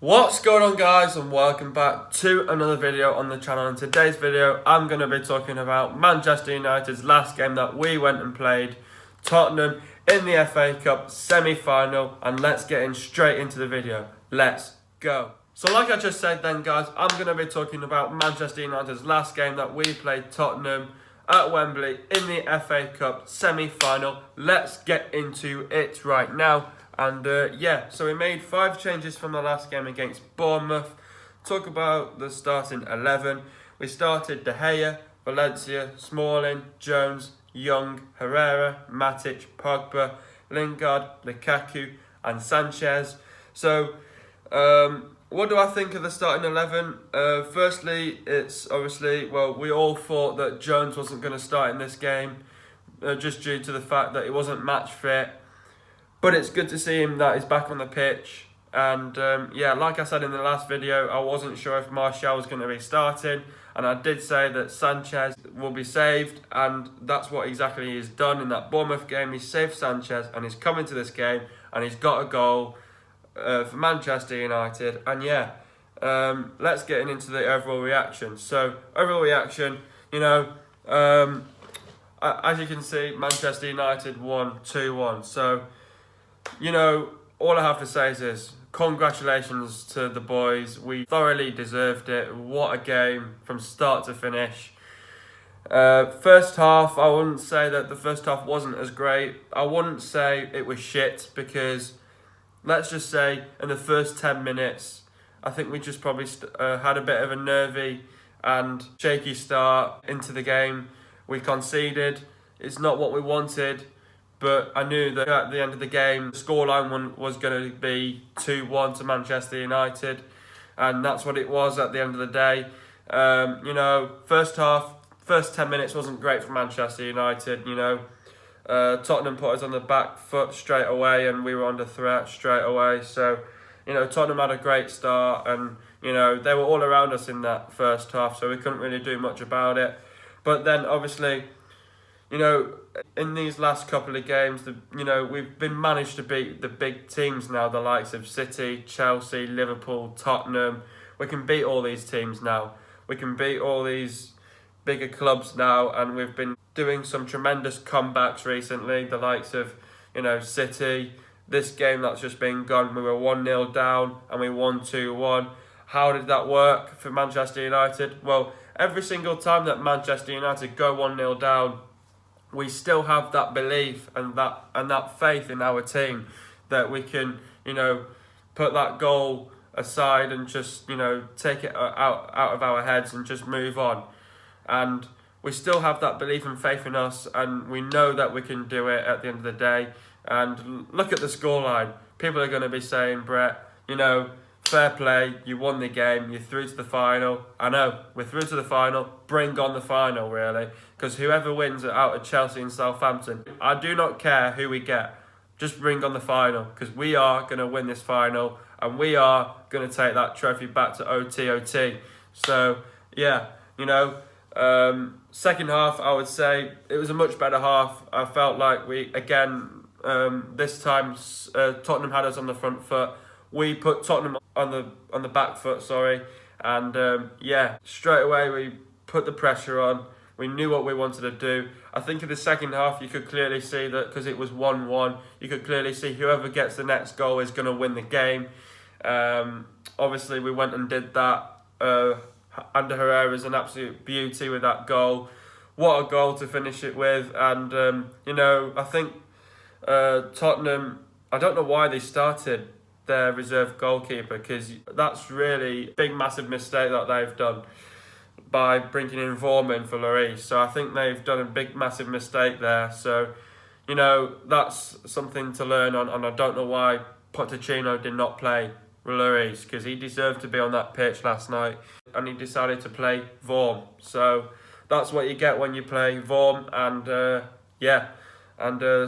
What's going on, guys, and welcome back to another video on the channel. In today's video I'm going to be talking about Manchester United's last game that we went and played, Tottenham, in the FA Cup semi-final, and let's get in straight into the video. Let's go. So like I just said then, guys, I'm going to be talking about Manchester United's last game that we played, Tottenham, at Wembley in the FA Cup semi-final. Let's get into it right now. And so we made 5 changes from the last game against Bournemouth. Talk about the starting 11. We started De Gea, Valencia, Smalling, Jones, Young, Herrera, Matic, Pogba, Lingard, Lukaku and Sanchez. So what do I think of the starting 11? Firstly, it's obviously, we all thought that Jones wasn't going to start in this game just due to the fact that he wasn't match fit. But it's good to see him that he's back on the pitch. And like I said in the last video, I wasn't sure if Martial was going to be starting. And I did say that Sanchez will be saved. And that's what exactly he's done in that Bournemouth game. He saved Sanchez and he's come into this game and he's got a goal for Manchester United. And let's get into the overall reaction. So, overall reaction, as you can see, Manchester United won 2-1. So, all I have to say is this: congratulations to the boys. We thoroughly deserved it. What a game from start to finish. First half, I wouldn't say that the first half wasn't as great. I wouldn't say it was shit, because let's just say in the first 10 minutes, I think we just probably had a bit of a nervy and shaky start into the game. We conceded. It's not what we wanted. But I knew that at the end of the game, the scoreline was going to be 2-1 to Manchester United. And that's what it was at the end of the day. First half, first 10 minutes wasn't great for Manchester United. Tottenham put us on the back foot straight away and we were under threat straight away. So, Tottenham had a great start and, they were all around us in that first half. So we couldn't really do much about it. But then, obviously, in these last couple of games, we've been managed to beat the big teams now, the likes of City, Chelsea, Liverpool, Tottenham. We can beat all these teams now. We can beat all these bigger clubs now, and we've been doing some tremendous comebacks recently, the likes of, City. This game that's just been gone, we were 1-0 down and we won 2-1. How did that work for Manchester United? Well, every single time that Manchester United go 1-0 down, we still have that belief and that faith in our team that we can, put that goal aside and just, take it out of our heads and just move on. And we still have that belief and faith in us, and we know that we can do it at the end of the day. And look at the scoreline. People are going to be saying, Brett, fair play, you won the game, you're through to the final. I know, we're through to the final. Bring on the final, really. Because whoever wins out of Chelsea and Southampton, I do not care who we get. Just bring on the final, because we are going to win this final and we are going to take that trophy back to OT. So, second half, I would say it was a much better half. I felt like this time Tottenham had us on the front foot. We put Tottenham on the back foot, and straight away we put the pressure on. We knew what we wanted to do. I think in the second half you could clearly see that, because it was 1-1, you could clearly see whoever gets the next goal is going to win the game. Obviously we went and did that. Under Herrera is an absolute beauty with that goal. What a goal to finish it with. And, I think Tottenham, I don't know why they started their reserve goalkeeper, because that's really a big, massive mistake that they've done by bringing in Vorman for Lloris. So I think they've done a big, massive mistake there. So, that's something to learn on. And I don't know why Pochettino did not play Lloris, because he deserved to be on that pitch last night. And he decided to play Vorm. So that's what you get when you play Vorm. And, the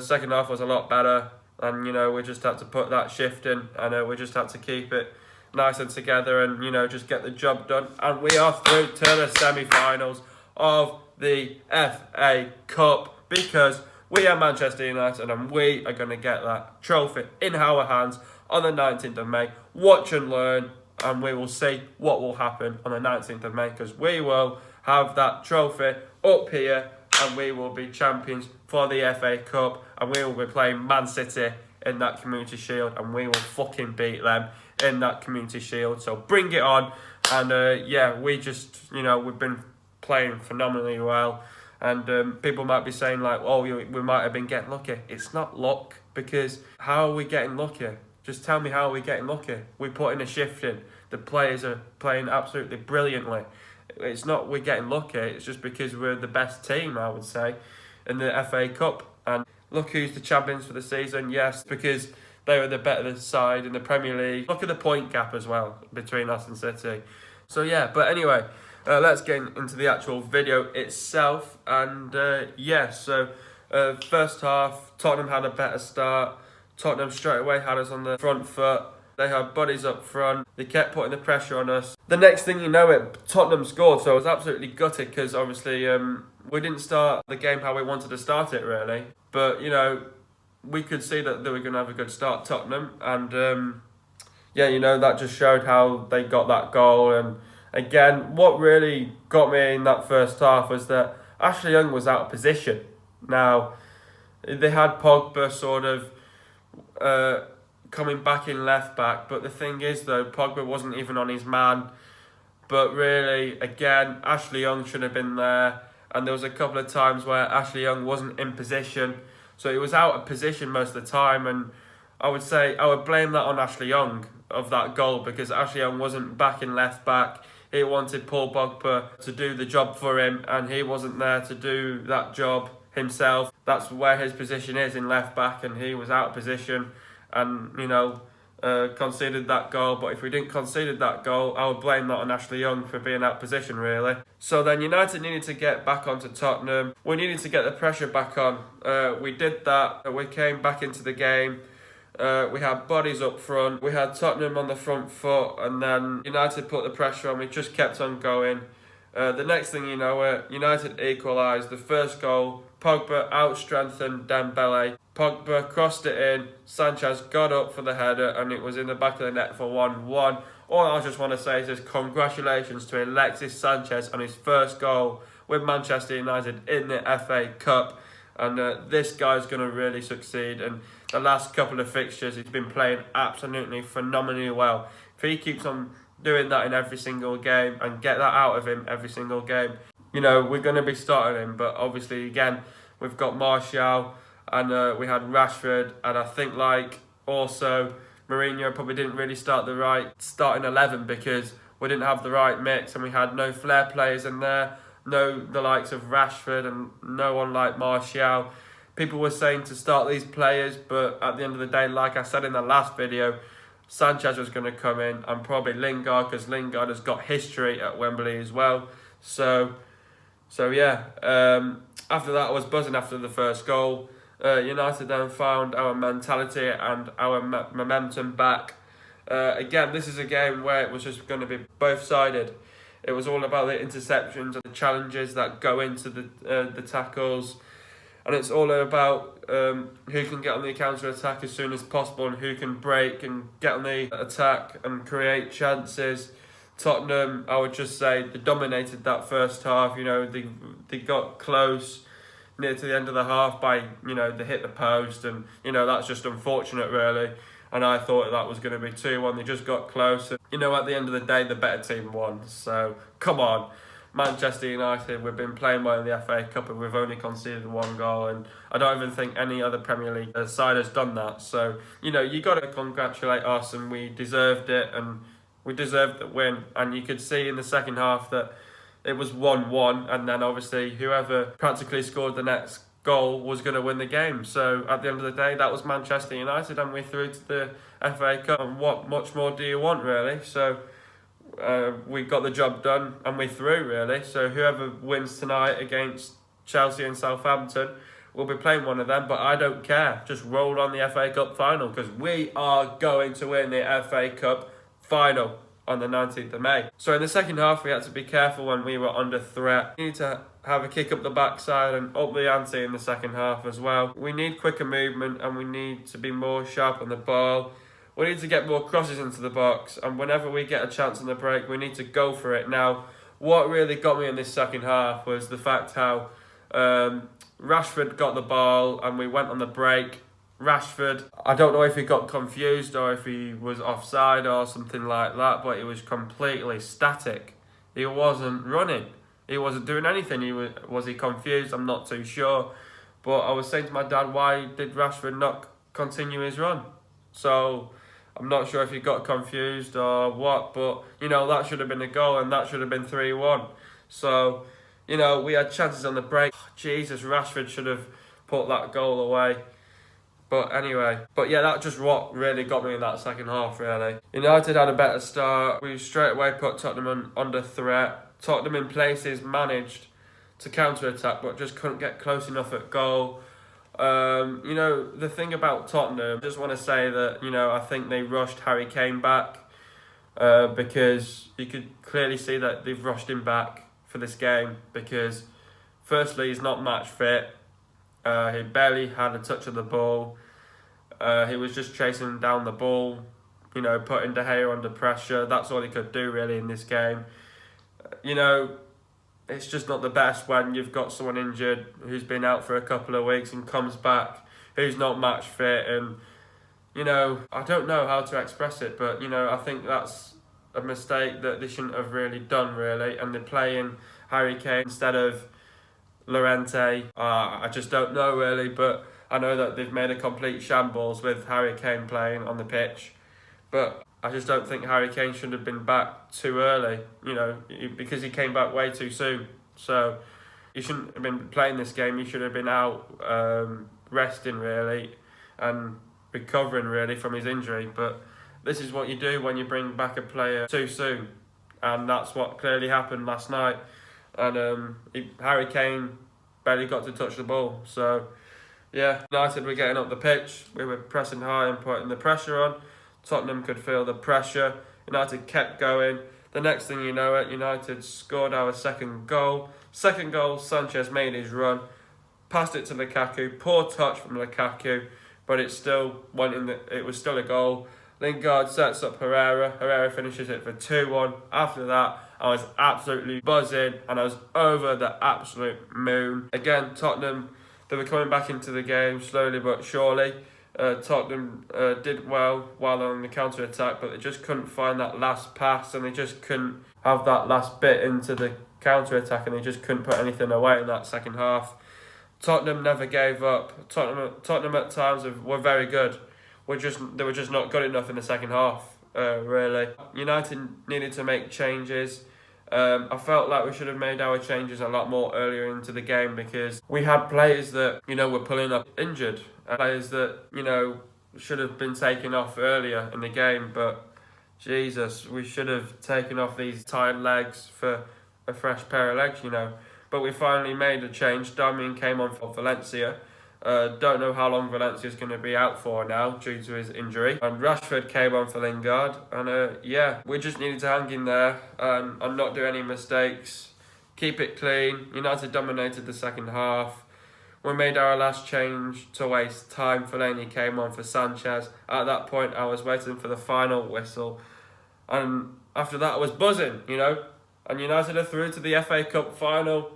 second half was a lot better. And, we just had to put that shift in, and we just had to keep it nice and together and, just get the job done. And we are through to the semi-finals of the FA Cup, because we are Manchester United and we are going to get that trophy in our hands on the 19th of May. Watch and learn and we will see what will happen on the 19th of May, because we will have that trophy up here and we will be champions for the FA Cup, and we will be playing Man City in that Community Shield, and we will fucking beat them in that Community Shield. So bring it on. And yeah, we just, we've been playing phenomenally well. And people might be saying like, oh, we might have been getting lucky. It's not luck, because how are we getting lucky? Just tell me, how are we getting lucky? We put in a shift in. The players are playing absolutely brilliantly. It's not we're getting lucky. It's just because we're the best team, I would say, in the FA Cup. And look who's the champions for the season. Yes, because they were the better side in the Premier League. Look at the point gap as well between us and City. So yeah, but anyway, let's get into the actual video itself. And yeah, so first half, Tottenham had a better start. Tottenham straight away had us on the front foot. They had bodies up front. They kept putting the pressure on us. The next thing you know, Tottenham scored. So I was absolutely gutted, because obviously we didn't start the game how we wanted to start it, really. But, we could see that they were going to have a good start, Tottenham. And, yeah, that just showed how they got that goal. And, again, what really got me in that first half was that Ashley Young was out of position. Now, they had Pogba sort of coming back in left back, but the thing is though, Pogba wasn't even on his man. But really, again, Ashley Young should have been there, and there was a couple of times where Ashley Young wasn't in position, so he was out of position most of the time. And I would blame that on Ashley Young of that goal, because Ashley Young wasn't back in left back. He wanted Paul Pogba to do the job for him, and he wasn't there to do that job himself. That's where his position is, in left back, and he was out of position and, conceded that goal. But if we didn't concede that goal, I would blame that on Ashley Young for being out of position, really. So then United needed to get back onto Tottenham. We needed to get the pressure back on. We did that. We came back into the game. We had bodies up front. We had Tottenham on the front foot, and then United put the pressure on. We just kept on going. The next thing you know, United equalised. The first goal, Pogba out-strengthened Dembele. Pogba crossed it in. Sanchez got up for the header, and it was in the back of the net for 1-1. All I just want to say is congratulations to Alexis Sanchez on his first goal with Manchester United in the FA Cup. And this guy's going to really succeed. And the last couple of fixtures, he's been playing absolutely phenomenally well. If he keeps on doing that in every single game and get that out of him every single game, we're going to be starting him. But obviously, again, we've got Martial, and we had Rashford, and I think also Mourinho probably didn't really start the right starting 11, because we didn't have the right mix, and we had no flair players in there, the likes of Rashford, and no one like Martial. People were saying to start these players, but at the end of the day, like I said in the last video, Sanchez was going to come in, and probably Lingard, because Lingard has got history at Wembley as well. So yeah, after that I was buzzing after the first goal. United then found our mentality and our momentum back. Again, this is a game where it was just going to be both-sided. It was all about the interceptions and the challenges that go into the tackles. And it's all about who can get on the counter-attack as soon as possible, and who can break and get on the attack and create chances. Tottenham, I would just say, they dominated that first half. They got close near to the end of the half by, they hit the post, and, that's just unfortunate, really. And I thought that was going to be 2-1. They just got close. And, at the end of the day, the better team won. So, come on. Manchester United, we've been playing well in the FA Cup, and we've only conceded 1 goal. And I don't even think any other Premier League side has done that. So, you got to congratulate us, and we deserved it. And we deserved the win. And you could see in the second half that it was 1-1, and then obviously whoever practically scored the next goal was going to win the game. So at the end of the day, that was Manchester United, and we're through to the FA Cup. And what much more do you want, really? So we got the job done, and we're through, really. So whoever wins tonight against Chelsea and Southampton, we'll be playing one of them, but I don't care. Just roll on the FA Cup final, because we are going to win the FA Cup final on the 19th of May. So in the second half, we had to be careful when we were under threat. We need to have a kick up the backside and up the ante in the second half as well. We need quicker movement, and we need to be more sharp on the ball. We need to get more crosses into the box, and whenever we get a chance in the break, we need to go for it. Now, what really got me in this second half was the fact how Rashford got the ball and we went on the break. Rashford, I don't know if he got confused or if he was offside or something like that, but he was completely static. He wasn't running. He wasn't doing anything. Was he confused? I'm not too sure. But I was saying to my dad, why did Rashford not continue his run? So I'm not sure if he got confused or what, but, you know, that should have been a goal and that should have been 3-1. So, you know, we had chances on the break. Jesus, Rashford should have put that goal away. But anyway, yeah, that's just what really got me in that second half, really. United had a better start. We straight away put Tottenham under threat. Tottenham in places managed to counter-attack, but just couldn't get close enough at goal. You know, the thing about Tottenham, I just want to say that, you know, I think they rushed Harry Kane back because you could clearly see that they've rushed him back for this game because, firstly, he's not match fit. He barely had a touch of the ball. He was just chasing down the ball, you know, putting De Gea under pressure. That's all he could do, really, in this game. You know, it's just not the best when you've got someone injured who's been out for a couple of weeks and comes back, who's not match fit. And, you know, I don't know how to express it, but, you know, I think that's a mistake that they shouldn't have really done, really. And they're playing Harry Kane instead of Llorente. I just don't know, really, but I know that they've made a complete shambles with Harry Kane playing on the pitch. But I just don't think Harry Kane should have been back too early, you know, because he came back way too soon. So he shouldn't have been playing this game. He should have been out resting, really, and recovering, really, from his injury. But this is what you do when you bring back a player too soon. And that's what clearly happened last night. And Harry Kane barely got to touch the ball. So, yeah, United were getting up the pitch. We were pressing high and putting the pressure on. Tottenham could feel the pressure. United kept going. The next thing you know it, United scored our second goal. Second goal, Sanchez made his run. Passed it to Lukaku. Poor touch from Lukaku. But it still went in. It was still a goal. Lingard sets up Herrera. Herrera finishes it for 2-1. After that, I was absolutely buzzing and I was over the absolute moon. Again, Tottenham, they were coming back into the game slowly but surely. Tottenham did well while on the counter-attack, but they just couldn't find that last pass and they just couldn't have that last bit into the counter-attack and they just couldn't put anything away in that second half. Tottenham never gave up. Tottenham at times were very good. They were just not good enough in the second half, really. United needed to make changes. I felt like we should have made our changes a lot more earlier into the game because we had players that, you know, were pulling up injured. Players that, you know, should have been taken off earlier in the game. But, Jesus, we should have taken off these tired legs for a fresh pair of legs, you know. But we finally made a change. Darmian came on for Valencia. Don't know how long Valencia's going to be out for now due to his injury. And Rashford came on for Lingard. And yeah, we just needed to hang in there and not do any mistakes. Keep it clean. United dominated the second half. We made our last change to waste time. Fellaini came on for Sanchez. At that point, I was waiting for the final whistle. And after that, I was buzzing, you know. And United are through to the FA Cup final.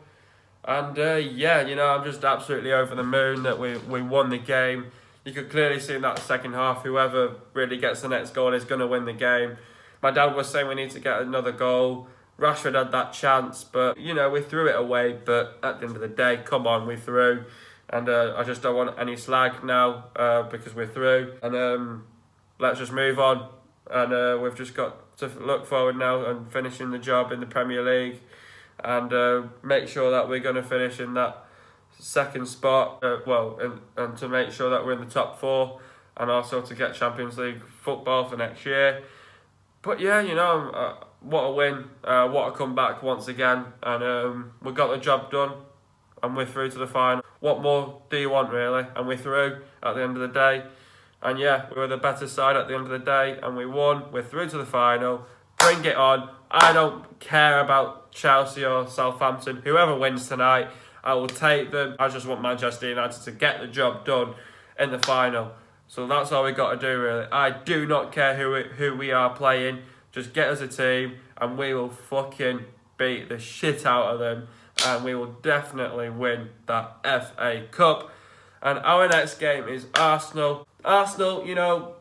And yeah, you know, I'm just absolutely over the moon that we won the game. You could clearly see in that second half, whoever really gets the next goal is going to win the game. My dad was saying we need to get another goal. Rashford had that chance, but, you know, we threw it away. But at the end of the day, come on, we threw. And I just don't want any slag now because we're through. And let's just move on. And we've just got to look forward now and finishing the job in the Premier League. And make sure that we're going to finish in that second spot. And to make sure that we're in the top 4. And also to get Champions League football for next year. But yeah, you know, what a win. What a comeback once again. And we got the job done. And we're through to the final. What more do you want, really? And we're through at the end of the day. And yeah, we were the better side at the end of the day. And we won. We're through to the final. Bring it on. I don't care about Chelsea or Southampton. Whoever wins tonight, I will take them. I just want Manchester United to get the job done in the final. So that's all we got to do, really. I do not care who we are playing. Just get us a team and we will fucking beat the shit out of them. And we will definitely win that FA Cup. And our next game is Arsenal. Arsenal, you know,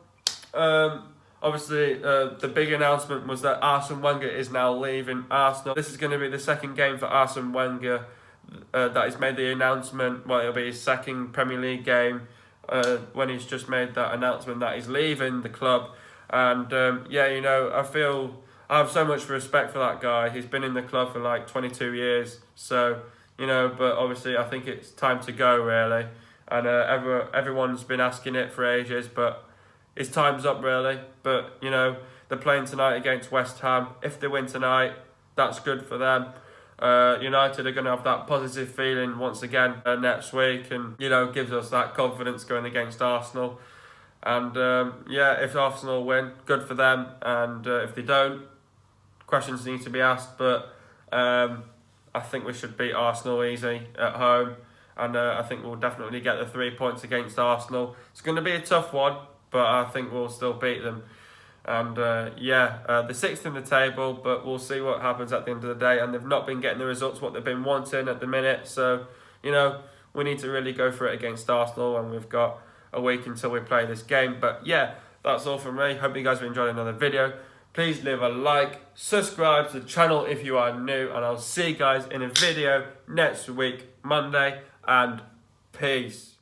obviously the big announcement was that Arsene Wenger is now leaving Arsenal. This is going to be the second game for Arsene Wenger that he's made the announcement. Well, it'll be his second Premier League game when he's just made that announcement that he's leaving the club. And yeah, you know, I have so much respect for that guy. He's been in the club for like 22 years. So, you know, but obviously I think it's time to go, really. And everyone's been asking it for ages, but his time's up, really. But, you know, they're playing tonight against West Ham. If they win tonight, that's good for them. United are going to have that positive feeling once again next week, and, you know, gives us that confidence going against Arsenal. And, yeah, if Arsenal win, good for them. And if they don't, questions need to be asked. But I think we should beat Arsenal easy at home. And I think we'll definitely get the 3 points against Arsenal. It's going to be a tough one, but I think we'll still beat them. And yeah, they're sixth in the table, but we'll see what happens at the end of the day. And they've not been getting the results what they've been wanting at the minute. So, you know, we need to really go for it against Arsenal, and we've got a week until we play this game. But yeah, that's all from me. Hope you guys have enjoyed another video. Please leave a like, subscribe to the channel if you are new, and I'll see you guys in a video next week, Monday, and peace.